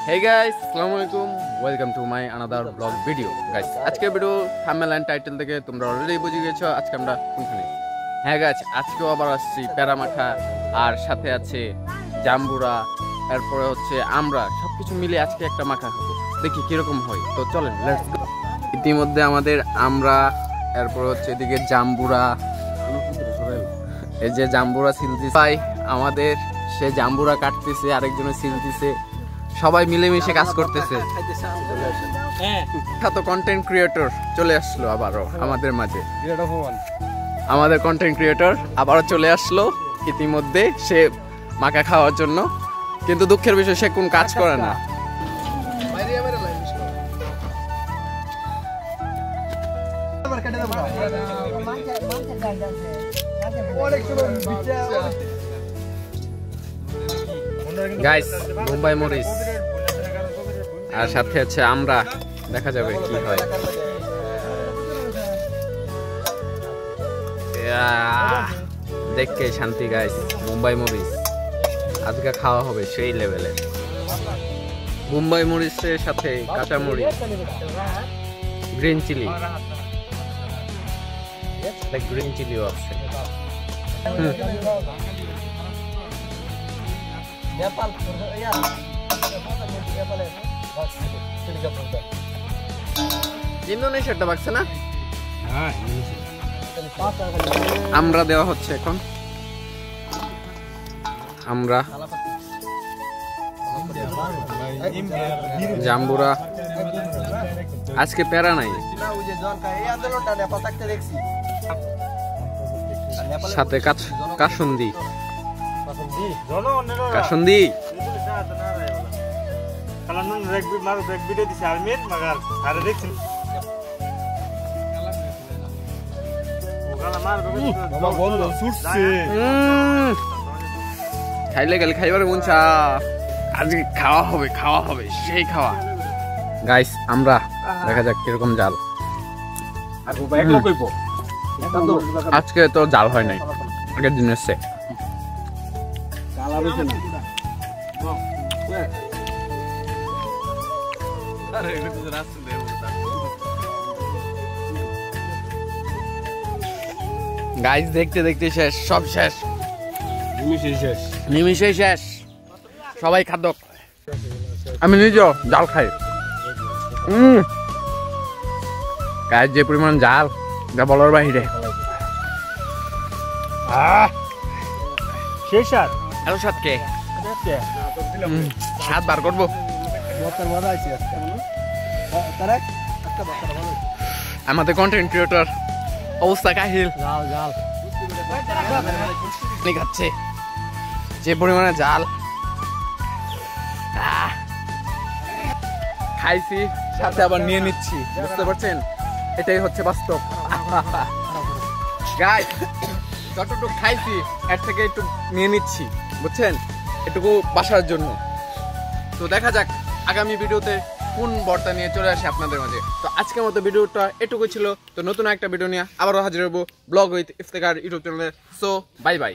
Hey guys, Assalamualaikum. Welcome to my another vlog video. Guys, আজকে video thumbnail and title থেকে তোমরা already বুঝে গেছো আজকে আমরা কোনখানে। হ্যাঁ গাইস, আজকেও আবার আসছি প্যারামাখা আর সাথে আছে জাম্বুরা, এরপরে হচ্ছে আমরা সবকিছু মিলে আজকে একটা মাখা খাবো। দেখি কিরকম হয়। তো চলেন লেটস গো। ইতিমধ্যে আমাদের আমরা এরপর হচ্ছে এদিকে জাম্বুরা, এই যে জাম্বুরা ছিলতেছে ভাই আমাদের, সে জাম্বুরা কাটতেছে আরেকজনে ছিলতেছে, সবাই মিলেমিশে কাজ করতেছে। তো কন্টেন্ট ক্রিয়েটর চলে আসলো আবারও আমাদের মাঝে, আমাদের কন্টেন্ট ক্রিয়েটর আবারও চলে আসলো ইতিমধ্যে সে মাখা খাওয়ার জন্য, কিন্তু দুঃখের বিষয় সে কোন কাজ করে না। গাইস, মুম্বাই মরিচ আর সাথে আছে আমরা, দেখা যাবে কি হয়। দেখে শান্তি গাইস, মুম্বাই মরিচ আজকে খাওয়া হবে সেই লেভেলের। মুম্বাই মরিচের সাথে কাঁচা মরিচ, গ্রিন চিলি, গ্রিন চিলিও আছে। ইন্দোনেশিয়াটা বাকছে না, আমরা দেওয়া হচ্ছে এখন। আমরা জাম্বুরা আজকে প্যারা নাই, সাথে কাসুন্দি কাসুন্দি খাইলে গেলে খাইবার মন চা, আজকে খাওয়া হবে সেই খাওয়া। গাইস, আমরা দেখা যাক কিরকম জাল। আজকে তো জাল হয় নাই, আগের দিন এসছে। গাইস, দেখতে দেখতে শেষ, সব শেষ, নিমিষেই শেষ। সবাই খাদ্য, আমি নিজেও জাল খাই। গাইস, যে পরিমাণ জাল যা বলার বাহিরে। এত স্বাদ কে স্বাদ বার করবো। আমাদের কন্টেন্ট ক্রিয়েটর অবস্থা কাহিল, খাচ্ছে যে পরিমাণে জাল খাইছি, সাথে আবার নিয়ে নিচ্ছি, বুঝতে পারছেন? এটাই হচ্ছে বাস্তব। গাইস, যতটুকু খাইছি এর থেকে একটু নিয়ে নিচ্ছি, বুঝছেন, এটুকু বাসার জন্য। তো দেখা যাক আগামী ভিডিওতে কোন বার্তা নিয়ে চলে আসে আপনাদের মাঝে। তো আজকের মতো ভিডিওটা এটুকু ছিল। তো নতুন একটা ভিডিও নিয়ে আবারও হাজির হবো ব্লগ উইথ ইফতেখার ইউটিউব চ্যানেলে। So bye bye.